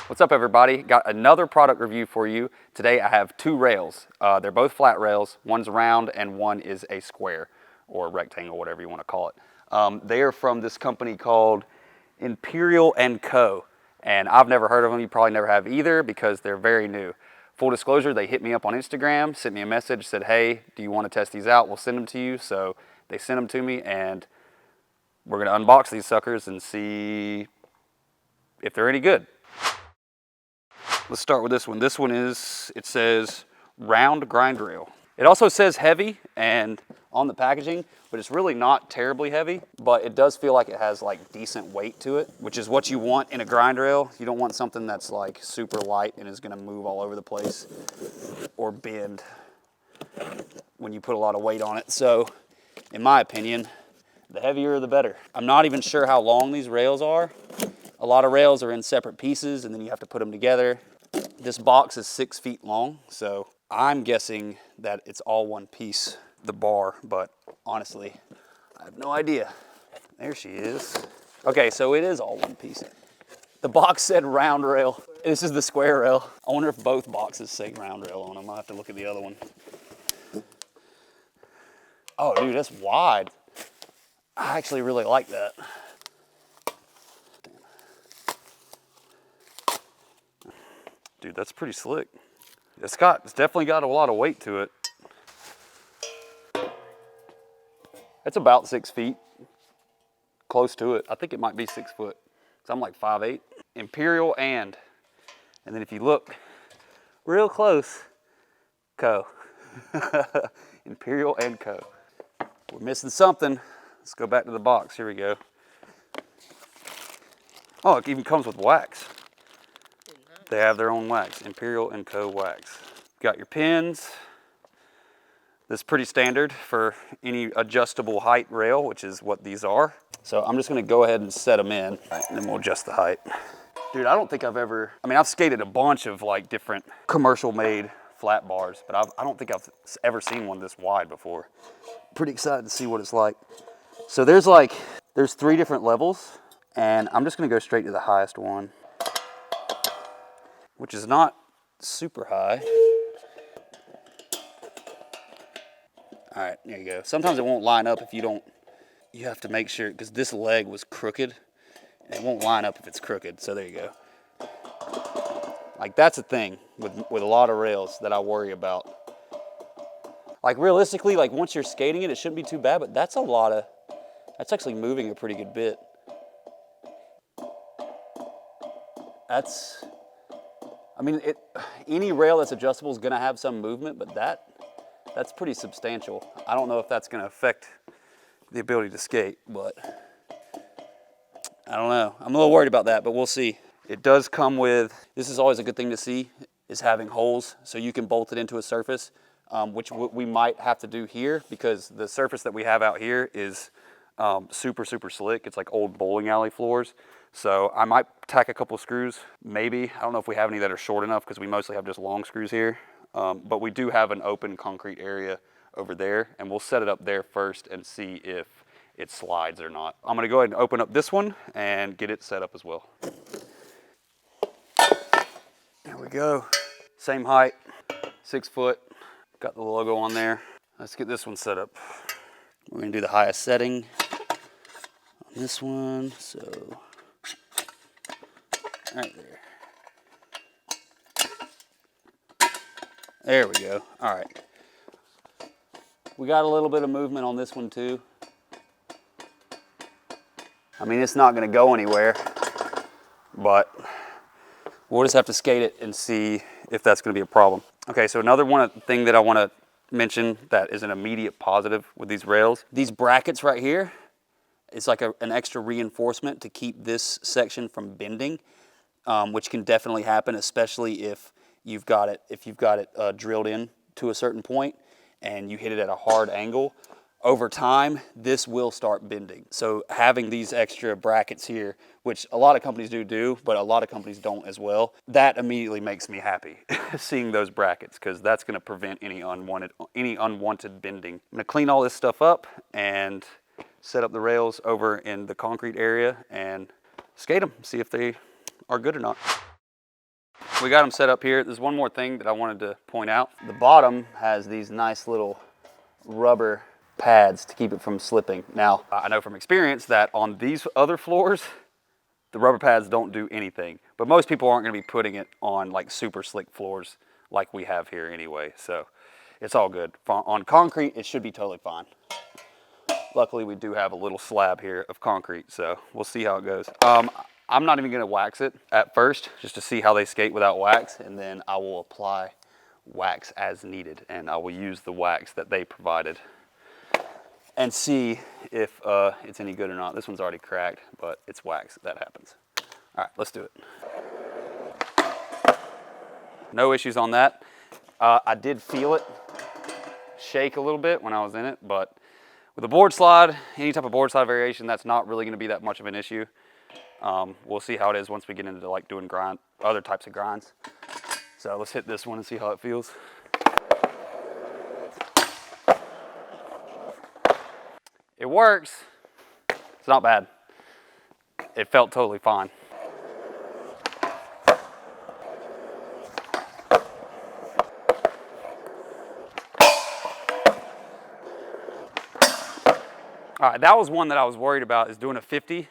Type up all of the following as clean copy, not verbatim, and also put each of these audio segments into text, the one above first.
What's up, everybody? Got another product review for you. Today I have two rails. They're both flat rails. One's round and one is a square or rectangle, whatever you want to call it. They are from this company called Imperial Co. And I've never heard of them. You probably never have either because they're very new. Full disclosure, they hit me up on Instagram, sent me a message, said, hey, do you want to test these out? We'll send them to you. So they sent them to me and we're going to unbox these suckers and see if they're any good. Let's start with this one. This one is, it says round grind rail. It also says heavy and on the packaging, but it's really not terribly heavy, but it does feel like it has like decent weight to it, which is what you want in a grind rail. You don't want something that's like super light and is gonna move all over the place or bend when you put a lot of weight on it. So in my opinion, the heavier the better. I'm not even sure how long these rails are. A lot of rails are in separate pieces and then you have to put them together. This box is 6 feet long, so I'm guessing that it's all one piece, the bar, but honestly, I have no idea. There she is. Okay, so it is all one piece. The box said round rail. This is the square rail. I wonder if both boxes say round rail on them. I'll have to look at the other one. Oh, dude, that's wide. I actually really like that. Dude, that's pretty slick. It's definitely got a lot of weight to it. It's about 6 feet, close to it. I think it might be 6 foot, because I'm like 5'8". Imperial and then if you look real close, Co. Imperial Co. We're missing something. Let's go back to the box. Here we go. Oh, it even comes with wax. They have their own wax, Imperial Co. wax. Got your pins. This is pretty standard for any adjustable height rail, which is what these are. So I'm just gonna go ahead and set them in, and then we'll adjust the height. Dude, I don't think I've skated a bunch of like different commercial made flat bars, but I don't think I've ever seen one this wide before. Pretty excited to see what it's like. So there's 3 different levels, and I'm just gonna go straight to the highest one, which is not super high. All right, there you go. Sometimes it won't line up if you have to make sure, because this leg was crooked, and it won't line up if it's crooked, so there you go. Like, that's a thing with a lot of rails that I worry about. Like, realistically, like, once you're skating it, it shouldn't be too bad, but that's actually moving a pretty good bit. Any rail that's adjustable is gonna have some movement, but that's pretty substantial. I don't know if that's gonna affect the ability to skate, but I don't know. I'm a little worried about that, but we'll see. It does come with, this is always a good thing to see, is having holes so you can bolt it into a surface, which we might have to do here because the surface that we have out here is super, super slick. It's like old bowling alley floors. So I might tack a couple screws, maybe. I don't know if we have any that are short enough because we mostly have just long screws here. But we do have an open concrete area over there, and we'll set it up there first and see if it slides or not. I'm gonna go ahead and open up this one and get it set up as well. There we go. Same height, 6 foot. Got the logo on there. Let's get this one set up. We're gonna do the highest setting on this one, so right there. There we go. All right. We got a little bit of movement on this one too. I mean, it's not going to go anywhere, but we'll just have to skate it and see if that's going to be a problem. Okay, so another thing that I want to mention that is an immediate positive with these rails. These brackets right here, it's like an extra reinforcement to keep this section from bending. Which can definitely happen, especially if you've got it drilled in to a certain point and you hit it at a hard angle. Over time, this will start bending. So having these extra brackets here, which a lot of companies do, but a lot of companies don't as well, that immediately makes me happy seeing those brackets, because that's going to prevent any unwanted bending. I'm going to clean all this stuff up and set up the rails over in the concrete area and skate them, see if they are good or not. We got them set up here. There's one more thing that I wanted to point out. The bottom has these nice little rubber pads to keep it from slipping. Now, I know from experience that on these other floors, the rubber pads don't do anything, but most people aren't gonna be putting it on like super slick floors like we have here anyway, so it's all good. On concrete, it should be totally fine. Luckily, we do have a little slab here of concrete, so we'll see how it goes. I'm not even gonna wax it at first, just to see how they skate without wax, and then I will apply wax as needed, and I will use the wax that they provided and see if it's any good or not. This one's already cracked, but it's wax, that happens. All right, let's do it. No issues on that. I did feel it shake a little bit when I was in it, but with a board slide, any type of board slide variation, that's not really gonna be that much of an issue. We'll see how it is once we get into like doing other types of grinds. So let's hit this one and see how it feels. It works. It's not bad. It felt totally fine. All right, that was one that I was worried about, is doing a 50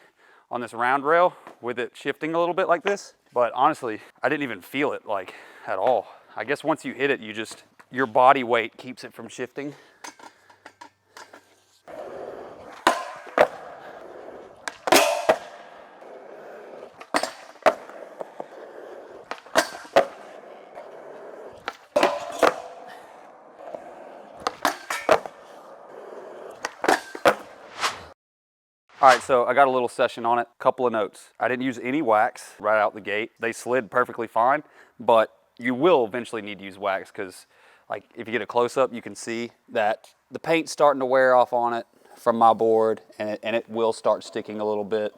on this round rail with it shifting a little bit like this. But honestly, I didn't even feel it like at all. I guess once you hit it, your body weight keeps it from shifting. All right, so I got a little session on it, couple of notes. I didn't use any wax right out the gate. They slid perfectly fine, but you will eventually need to use wax because like if you get a close up, you can see that the paint's starting to wear off on it from my board, and it will start sticking a little bit.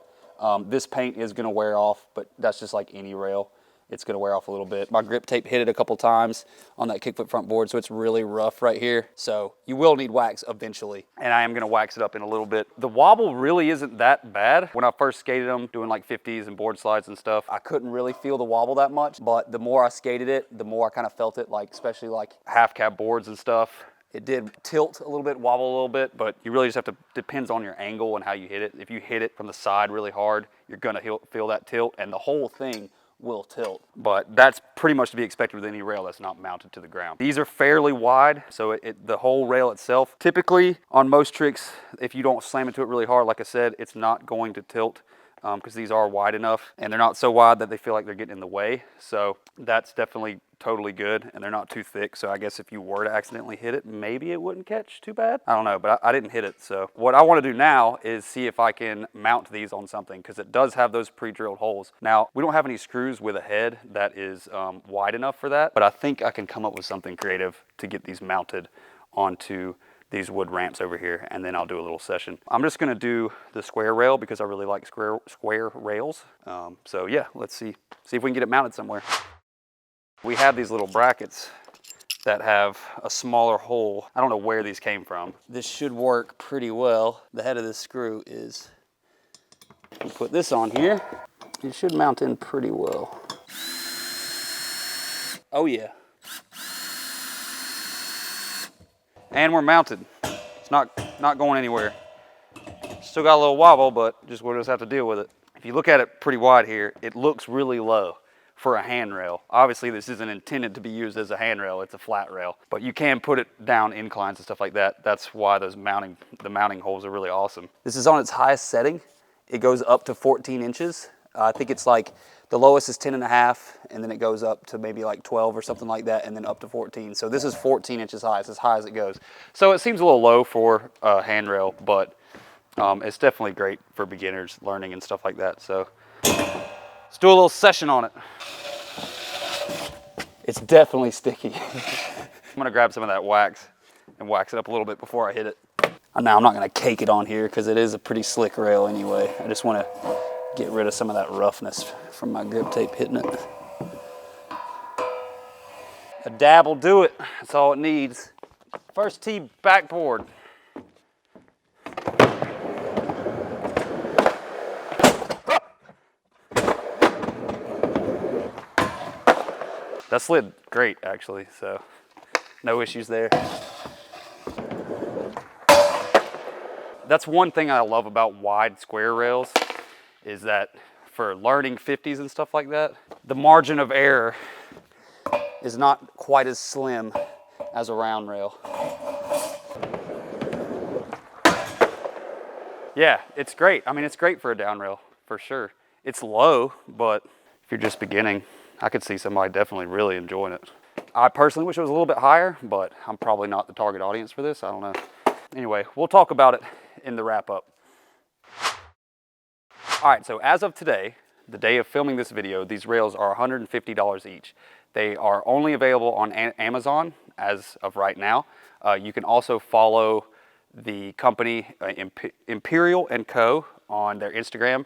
This paint is gonna wear off, but that's just like any rail. It's gonna wear off a little bit. My grip tape hit it a couple times on that kickflip front board, so it's really rough right here. So you will need wax eventually, and I am gonna wax it up in a little bit. The wobble really isn't that bad. When I first skated them, doing like 50s and board slides and stuff, I couldn't really feel the wobble that much, but the more I skated it, the more I kind of felt it, like especially like half cab boards and stuff. It did tilt a little bit, wobble a little bit, but you really just have to, depends on your angle and how you hit it. If you hit it from the side really hard, you're gonna feel that tilt, and the whole thing will tilt. But that's pretty much to be expected with any rail that's not mounted to the ground. These are fairly wide, so the whole rail itself, typically on most tricks, if you don't slam into it really hard, like I said, it's not going to tilt because these are wide enough, and they're not so wide that they feel like they're getting in the way. So that's definitely totally good, and they're not too thick. So I guess if you were to accidentally hit it, maybe it wouldn't catch too bad. I don't know, but I didn't hit it. So what I want to do now is see if I can mount these on something, because it does have those pre-drilled holes. Now, we don't have any screws with a head that is wide enough for that, but I think I can come up with something creative to get these mounted onto these wood ramps over here, and then I'll do a little session. I'm just gonna do the square rail because I really like square rails. So yeah, let's see if we can get it mounted somewhere. We have these little brackets that have a smaller hole. I don't know where these came from. This should work pretty well. The head of this screw is, we'll put this on here. It should mount in pretty well. Oh yeah. And we're mounted. It's not going anywhere. Still got a little wobble, but we'll just have to deal with it. If you look at it pretty wide here, it looks really low for a handrail. Obviously, this isn't intended to be used as a handrail, it's a flat rail. But you can put it down inclines and stuff like that. That's why the mounting holes are really awesome. This is on its highest setting. It goes up to 14 inches. I think it's like, the lowest is 10.5, and then it goes up to maybe like 12 or something like that, and then up to 14. So this is 14 inches high. It's as high as it goes. So it seems a little low for a handrail, but it's definitely great for beginners learning and stuff like that. So let's do a little session on it. It's definitely sticky. I'm gonna grab some of that wax and wax it up a little bit before I hit it. Now I'm not gonna cake it on here because it is a pretty slick rail anyway. I just wanna get rid of some of that roughness from my grip tape hitting it. A dab will do it. That's all it needs. First tee backboard. That slid great, actually, so no issues there. That's one thing I love about wide square rails, is that for learning 50s and stuff like that, the margin of error is not quite as slim as a round rail. Yeah, it's great. I mean, it's great for a down rail, for sure. It's low, but if you're just beginning, I could see somebody definitely really enjoying it. I personally wish it was a little bit higher, but I'm probably not the target audience for this. I don't know. Anyway, we'll talk about it in the wrap up. All right, so as of today, the day of filming this video, these rails are $150 each. They are only available on Amazon as of right now. You can also follow the company Imperial Co on their Instagram.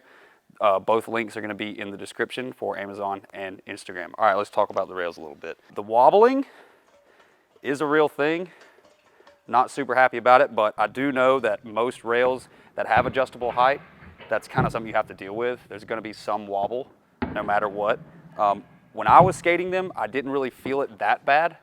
Both links are going to be in the description for Amazon and Instagram. All right, let's talk about the rails a little bit. The wobbling is a real thing. Not super happy about it, but I do know that most rails that have adjustable height, that's kind of something you have to deal with. There's going to be some wobble no matter what. When I was skating them, I didn't really feel it that bad.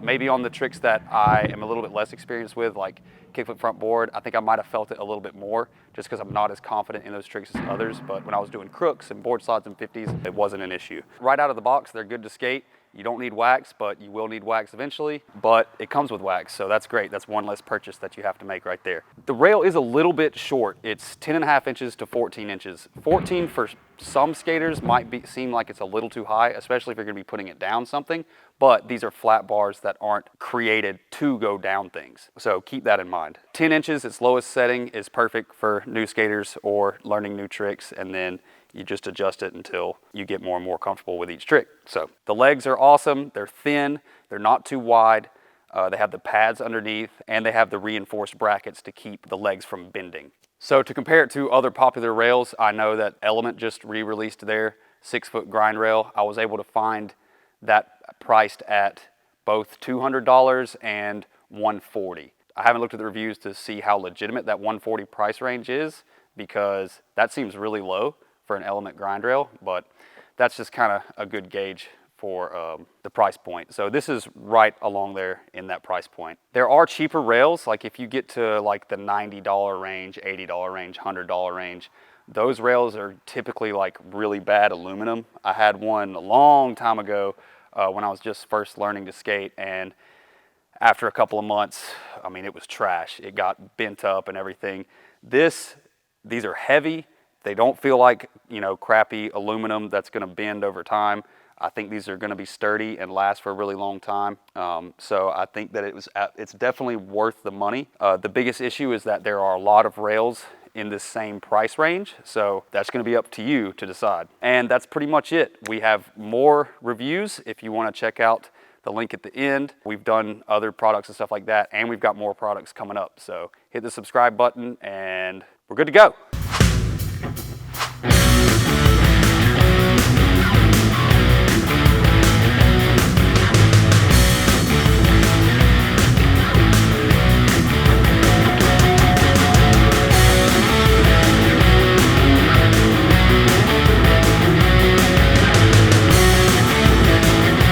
Maybe on the tricks that I am a little bit less experienced with, like kickflip front board, I think I might have felt it a little bit more just because I'm not as confident in those tricks as others. But when I was doing crooks and board slides and 50s, it wasn't an issue. Right out of the box, they're good to skate. You don't need wax, but you will need wax eventually. But it comes with wax, so that's great. That's one less purchase that you have to make right there. The rail is a little bit short. It's 10.5 inches to 14 inches. 14 for some skaters might seem like it's a little too high, especially if you're gonna be putting it down something, but these are flat bars that aren't created to go down things. So keep that in mind. 10 inches, its lowest setting, is perfect for new skaters or learning new tricks, and then you just adjust it until you get more and more comfortable with each trick. So the legs are awesome. They're thin, they're not too wide. They have the pads underneath, and they have the reinforced brackets to keep the legs from bending. So to compare it to other popular rails, I know that Element just re-released their 6-foot grind rail. I was able to find that priced at both $200 and $140. I haven't looked at the reviews to see how legitimate that $140 price range is, because that seems really low for an Element grind rail, but that's just kind of a good gauge for the price point. So this is right along there in that price point. There are cheaper rails, like if you get to like the $90 range, $80 range, $100 range, those rails are typically like really bad aluminum. I had one a long time ago when I was just first learning to skate, and after a couple of months, I mean, it was trash. It got bent up and everything. These are heavy. They don't feel like, you know, crappy aluminum that's gonna bend over time. I think these are gonna be sturdy and last for a really long time. So I think that it's definitely worth the money. The biggest issue is that there are a lot of rails in this same price range, so that's gonna be up to you to decide. And that's pretty much it. We have more reviews if you wanna check out the link at the end. We've done other products and stuff like that, and we've got more products coming up. So hit the subscribe button and we're good to go.